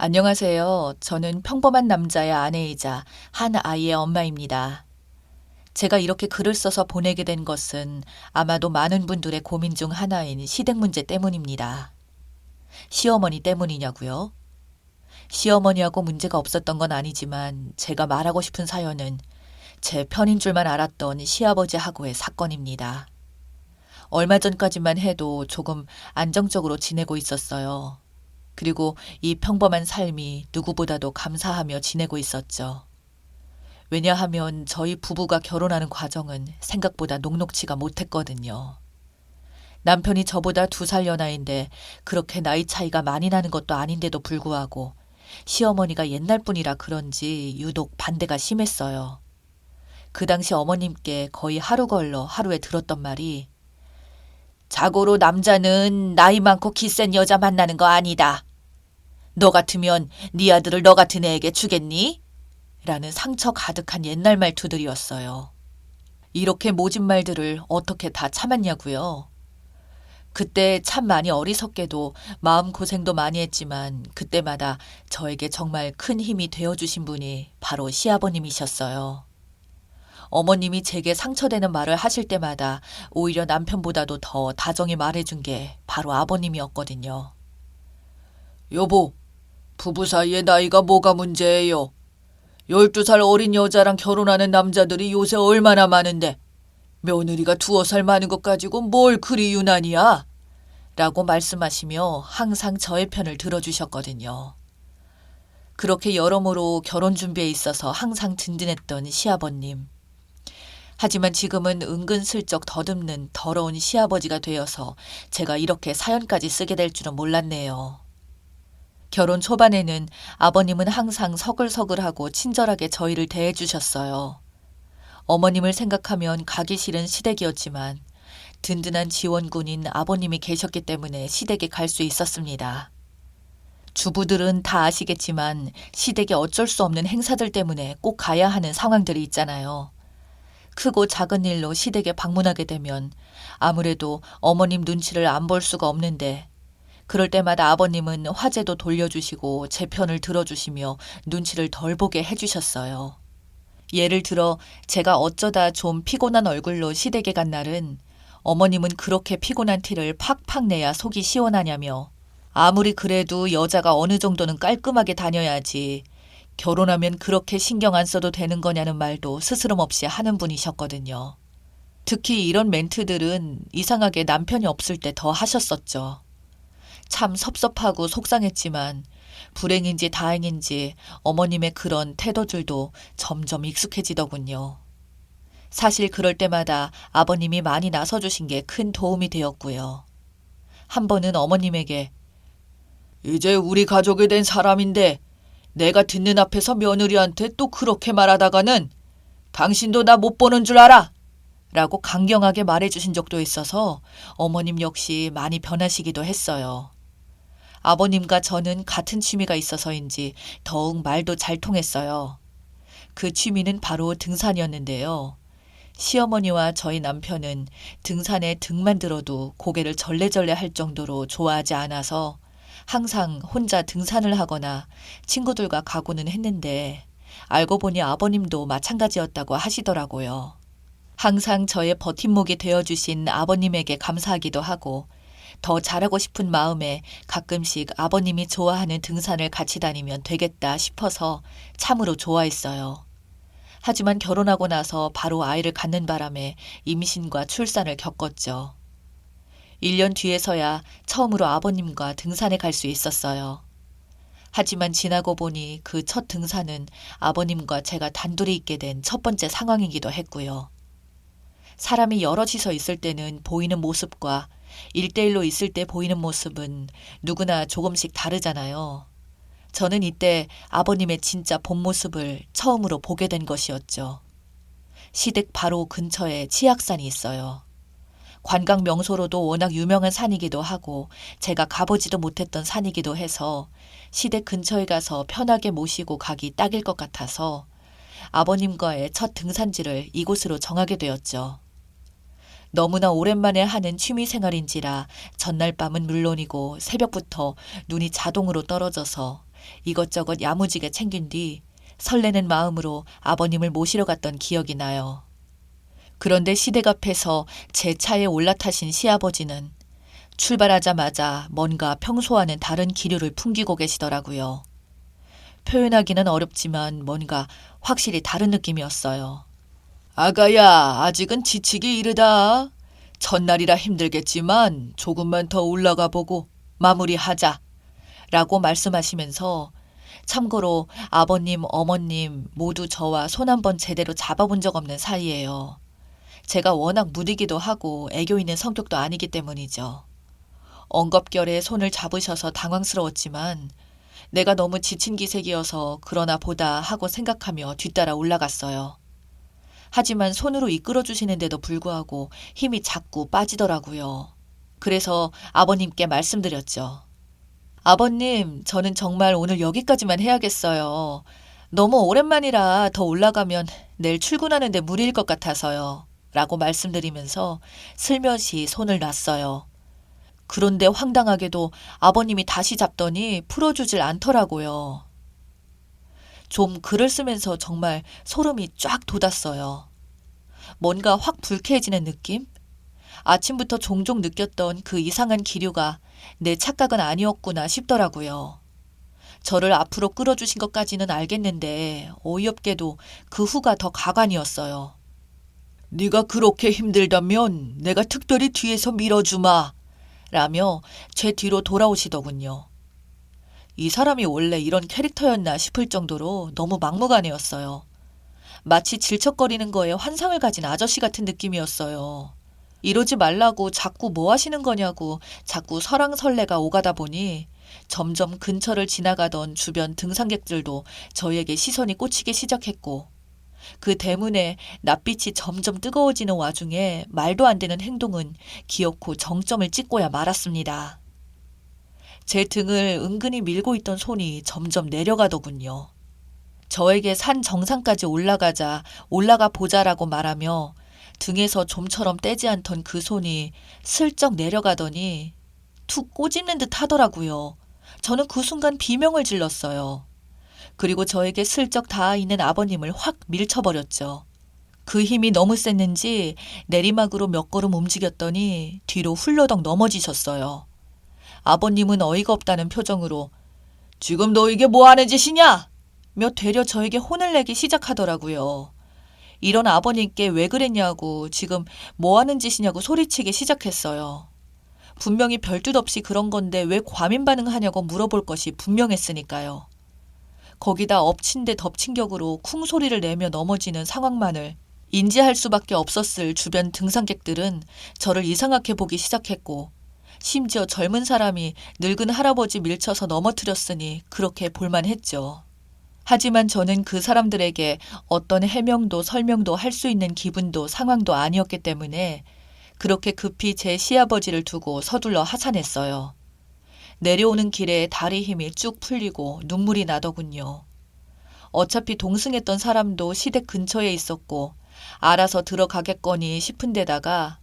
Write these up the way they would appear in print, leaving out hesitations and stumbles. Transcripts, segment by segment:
안녕하세요. 저는 평범한 남자의 아내이자 한 아이의 엄마입니다. 제가 이렇게 글을 써서 보내게 된 것은 아마도 많은 분들의 고민 중 하나인 시댁 문제 때문입니다. 시어머니 때문이냐고요? 시어머니하고 문제가 없었던 건 아니지만 제가 말하고 싶은 사연은 제 편인 줄만 알았던 시아버지하고의 사건입니다. 얼마 전까지만 해도 조금 안정적으로 지내고 있었어요. 그리고 이 평범한 삶이 누구보다도 감사하며 지내고 있었죠. 왜냐하면 저희 부부가 결혼하는 과정은 생각보다 녹록지가 못했거든요. 남편이 저보다 2살 연하인데 그렇게 나이 차이가 많이 나는 것도 아닌데도 불구하고 시어머니가 옛날 분이라 그런지 유독 반대가 심했어요. 그 당시 어머님께 거의 하루 걸러 하루에 들었던 말이 자고로 남자는 나이 많고 기센 여자 만나는 거 아니다. 너 같으면 네 아들을 너 같은 애에게 주겠니? 라는 상처 가득한 옛날 말투들이었어요. 이렇게 모진 말들을 어떻게 다 참았냐고요. 그때 참 많이 어리석게도 마음고생도 많이 했지만 그때마다 저에게 정말 큰 힘이 되어주신 분이 바로 시아버님이셨어요. 어머님이 제게 상처되는 말을 하실 때마다 오히려 남편보다도 더 다정히 말해준 게 바로 아버님이었거든요. 여보, 부부 사이의 나이가 뭐가 문제예요? 12살 어린 여자랑 결혼하는 남자들이 요새 얼마나 많은데 며느리가 2살 많은 것 가지고 뭘 그리 유난이야? 라고 말씀하시며 항상 저의 편을 들어주셨거든요. 그렇게 여러모로 결혼 준비에 있어서 항상 든든했던 시아버님. 하지만 지금은 은근슬쩍 더듬는 더러운 시아버지가 되어서 제가 이렇게 사연까지 쓰게 될 줄은 몰랐네요. 결혼 초반에는 아버님은 항상 서글서글하고 친절하게 저희를 대해주셨어요. 어머님을 생각하면 가기 싫은 시댁이었지만 든든한 지원군인 아버님이 계셨기 때문에 시댁에 갈 수 있었습니다. 주부들은 다 아시겠지만 시댁에 어쩔 수 없는 행사들 때문에 꼭 가야 하는 상황들이 있잖아요. 크고 작은 일로 시댁에 방문하게 되면 아무래도 어머님 눈치를 안 볼 수가 없는데 그럴 때마다 아버님은 화제도 돌려주시고 제 편을 들어주시며 눈치를 덜 보게 해주셨어요. 예를 들어 제가 어쩌다 좀 피곤한 얼굴로 시댁에 간 날은 어머님은 그렇게 피곤한 티를 팍팍 내야 속이 시원하냐며 아무리 그래도 여자가 어느 정도는 깔끔하게 다녀야지 결혼하면 그렇게 신경 안 써도 되는 거냐는 말도 스스럼 없이 하는 분이셨거든요. 특히 이런 멘트들은 이상하게 남편이 없을 때 더 하셨었죠. 참 섭섭하고 속상했지만 불행인지 다행인지 어머님의 그런 태도들도 점점 익숙해지더군요. 사실 그럴 때마다 아버님이 많이 나서주신 게 큰 도움이 되었고요. 한 번은 어머님에게 이제 우리 가족이 된 사람인데 내가 듣는 앞에서 며느리한테 또 그렇게 말하다가는 당신도 나 못 보는 줄 알아! 라고 강경하게 말해주신 적도 있어서 어머님 역시 많이 변하시기도 했어요. 아버님과 저는 같은 취미가 있어서인지 더욱 말도 잘 통했어요. 그 취미는 바로 등산이었는데요. 시어머니와 저희 남편은 등산에 등만 들어도 고개를 절레절레 할 정도로 좋아하지 않아서 항상 혼자 등산을 하거나 친구들과 가고는 했는데 알고 보니 아버님도 마찬가지였다고 하시더라고요. 항상 저의 버팀목이 되어주신 아버님에게 감사하기도 하고 더 잘하고 싶은 마음에 가끔씩 아버님이 좋아하는 등산을 같이 다니면 되겠다 싶어서 참으로 좋아했어요. 하지만 결혼하고 나서 바로 아이를 갖는 바람에 임신과 출산을 겪었죠. 1년 뒤에서야 처음으로 아버님과 등산에 갈 수 있었어요. 하지만 지나고 보니 그 첫 등산은 아버님과 제가 단둘이 있게 된 첫 번째 상황이기도 했고요. 사람이 여럿이서 있을 때는 보이는 모습과 1대1로 있을 때 보이는 모습은 누구나 조금씩 다르잖아요. 저는 이때 아버님의 진짜 본 모습을 처음으로 보게 된 것이었죠. 시댁 바로 근처에 치악산이 있어요. 관광 명소로도 워낙 유명한 산이기도 하고 제가 가보지도 못했던 산이기도 해서 시댁 근처에 가서 편하게 모시고 가기 딱일 것 같아서 아버님과의 첫 등산지를 이곳으로 정하게 되었죠. 너무나 오랜만에 하는 취미 생활인지라 전날 밤은 물론이고 새벽부터 눈이 자동으로 떨어져서 이것저것 야무지게 챙긴 뒤 설레는 마음으로 아버님을 모시러 갔던 기억이 나요. 그런데 시댁 앞에서 제 차에 올라타신 시아버지는 출발하자마자 뭔가 평소와는 다른 기류를 풍기고 계시더라고요. 표현하기는 어렵지만 뭔가 확실히 다른 느낌이었어요. 아가야, 아직은 지치기 이르다. 첫날이라 힘들겠지만 조금만 더 올라가 보고 마무리하자. 라고 말씀하시면서 참고로 아버님, 어머님 모두 저와 손 한번 제대로 잡아본 적 없는 사이예요. 제가 워낙 무디기도 하고 애교 있는 성격도 아니기 때문이죠. 엉겁결에 손을 잡으셔서 당황스러웠지만 내가 너무 지친 기색이어서 그러나 보다 하고 생각하며 뒤따라 올라갔어요. 하지만 손으로 이끌어 주시는데도 불구하고 힘이 자꾸 빠지더라고요. 그래서 아버님께 말씀드렸죠. 아버님, 저는 정말 오늘 여기까지만 해야겠어요. 너무 오랜만이라 더 올라가면 내일 출근하는데 무리일 것 같아서요. 라고 말씀드리면서 슬며시 손을 놨어요. 그런데 황당하게도 아버님이 다시 잡더니 풀어주질 않더라고요. 좀 글을 쓰면서 정말 소름이 쫙 돋았어요. 뭔가 확 불쾌해지는 느낌? 아침부터 종종 느꼈던 그 이상한 기류가 내 착각은 아니었구나 싶더라고요. 저를 앞으로 끌어주신 것까지는 알겠는데 어이없게도 그 후가 더 가관이었어요. 네가 그렇게 힘들다면 내가 특별히 뒤에서 밀어주마 라며 제 뒤로 돌아오시더군요. 이 사람이 원래 이런 캐릭터였나 싶을 정도로 너무 막무가내였어요. 마치 질척거리는 거에 환상을 가진 아저씨 같은 느낌이었어요. 이러지 말라고 자꾸 뭐 하시는 거냐고 자꾸 설왕설래가 오가다 보니 점점 근처를 지나가던 주변 등산객들도 저에게 시선이 꽂히기 시작했고 그 대문에 낯빛이 점점 뜨거워지는 와중에 말도 안 되는 행동은 기어코 정점을 찍고야 말았습니다. 제 등을 은근히 밀고 있던 손이 점점 내려가더군요. 저에게 산 정상까지 올라가자 올라가 보자라고 말하며 등에서 좀처럼 떼지 않던 그 손이 슬쩍 내려가더니 툭 꼬집는 듯 하더라고요. 저는 그 순간 비명을 질렀어요. 그리고 저에게 슬쩍 닿아 있는 아버님을 확 밀쳐버렸죠. 그 힘이 너무 셌는지 내리막으로 몇 걸음 움직였더니 뒤로 훌러덩 넘어지셨어요. 아버님은 어이가 없다는 표정으로 지금 너 이게 뭐 하는 짓이냐? 며 되려 저에게 혼을 내기 시작하더라고요. 이런 아버님께 왜 그랬냐고 지금 뭐 하는 짓이냐고 소리치기 시작했어요. 분명히 별뜻 없이 그런 건데 왜 과민 반응하냐고 물어볼 것이 분명했으니까요. 거기다 엎친 데 덮친 격으로 쿵 소리를 내며 넘어지는 상황만을 인지할 수밖에 없었을 주변 등산객들은 저를 이상하게 보기 시작했고 심지어 젊은 사람이 늙은 할아버지 밀쳐서 넘어뜨렸으니 그렇게 볼만했죠. 하지만 저는 그 사람들에게 어떤 해명도 설명도 할 수 있는 기분도 상황도 아니었기 때문에 그렇게 급히 제 시아버지를 두고 서둘러 하산했어요. 내려오는 길에 다리 힘이 쭉 풀리고 눈물이 나더군요. 어차피 동승했던 사람도 시댁 근처에 있었고 알아서 들어가겠거니 싶은 데다가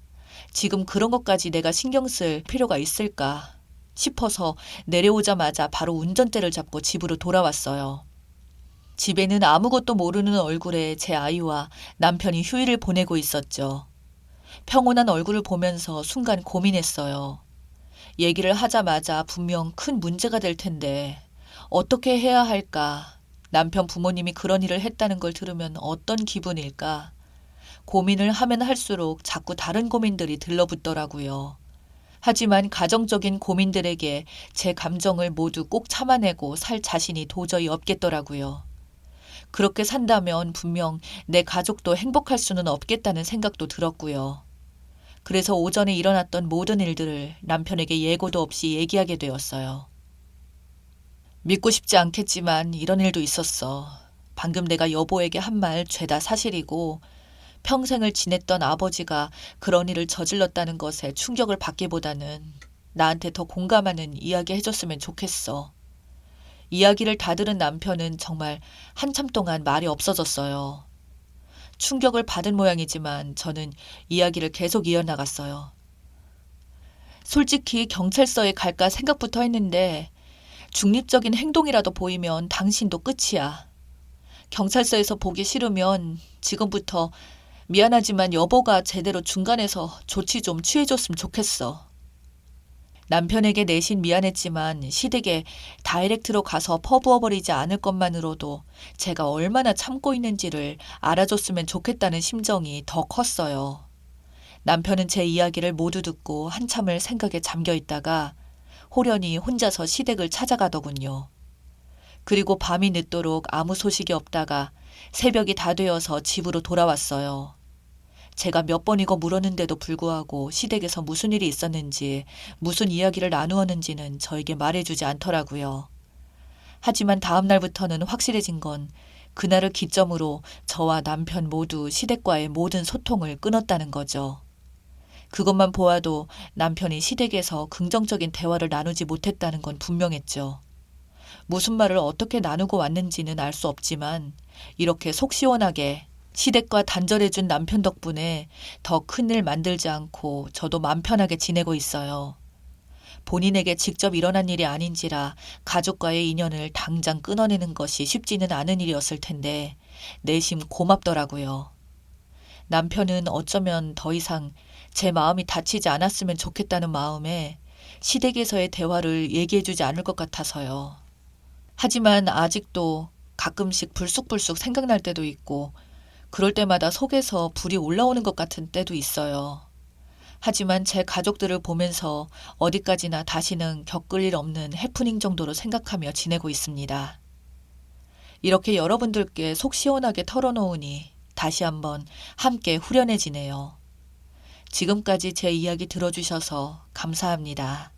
지금 그런 것까지 내가 신경 쓸 필요가 있을까 싶어서 내려오자마자 바로 운전대를 잡고 집으로 돌아왔어요. 집에는 아무것도 모르는 얼굴에 제 아이와 남편이 휴일을 보내고 있었죠. 평온한 얼굴을 보면서 순간 고민했어요. 얘기를 하자마자 분명 큰 문제가 될 텐데 어떻게 해야 할까? 남편 부모님이 그런 일을 했다는 걸 들으면 어떤 기분일까? 고민을 하면 할수록 자꾸 다른 고민들이 들러붙더라고요. 하지만 가정적인 고민들에게 제 감정을 모두 꼭 참아내고 살 자신이 도저히 없겠더라고요. 그렇게 산다면 분명 내 가족도 행복할 수는 없겠다는 생각도 들었고요. 그래서 오전에 일어났던 모든 일들을 남편에게 예고도 없이 얘기하게 되었어요. 믿고 싶지 않겠지만 이런 일도 있었어. 방금 내가 여보에게 한 말 죄다 사실이고 평생을 지냈던 아버지가 그런 일을 저질렀다는 것에 충격을 받기보다는 나한테 더 공감하는 이야기 해줬으면 좋겠어. 이야기를 다 들은 남편은 정말 한참 동안 말이 없어졌어요. 충격을 받은 모양이지만 저는 이야기를 계속 이어나갔어요. 솔직히 경찰서에 갈까 생각부터 했는데 중립적인 행동이라도 보이면 당신도 끝이야. 경찰서에서 보기 싫으면 지금부터 미안하지만 여보가 제대로 중간에서 조치 좀 취해줬으면 좋겠어. 남편에게 내신 미안했지만 시댁에 다이렉트로 가서 퍼부어버리지 않을 것만으로도 제가 얼마나 참고 있는지를 알아줬으면 좋겠다는 심정이 더 컸어요. 남편은 제 이야기를 모두 듣고 한참을 생각에 잠겨 있다가 호련히 혼자서 시댁을 찾아가더군요. 그리고 밤이 늦도록 아무 소식이 없다가 새벽이 다 되어서 집으로 돌아왔어요. 제가 몇 번이고 물었는데도 불구하고 시댁에서 무슨 일이 있었는지, 무슨 이야기를 나누었는지는 저에게 말해주지 않더라고요. 하지만 다음 날부터는 확실해진 건 그날을 기점으로 저와 남편 모두 시댁과의 모든 소통을 끊었다는 거죠. 그것만 보아도 남편이 시댁에서 긍정적인 대화를 나누지 못했다는 건 분명했죠. 무슨 말을 어떻게 나누고 왔는지는 알 수 없지만 이렇게 속 시원하게 시댁과 단절해준 남편 덕분에 더 큰일 만들지 않고 저도 맘 편하게 지내고 있어요. 본인에게 직접 일어난 일이 아닌지라 가족과의 인연을 당장 끊어내는 것이 쉽지는 않은 일이었을 텐데 내심 고맙더라고요. 남편은 어쩌면 더 이상 제 마음이 다치지 않았으면 좋겠다는 마음에 시댁에서의 대화를 얘기해주지 않을 것 같아서요. 하지만 아직도 가끔씩 불쑥불쑥 생각날 때도 있고 그럴 때마다 속에서 불이 올라오는 것 같은 때도 있어요. 하지만 제 가족들을 보면서 어디까지나 다시는 겪을 일 없는 해프닝 정도로 생각하며 지내고 있습니다. 이렇게 여러분들께 속 시원하게 털어놓으니 다시 한번 함께 후련해지네요. 지금까지 제 이야기 들어주셔서 감사합니다.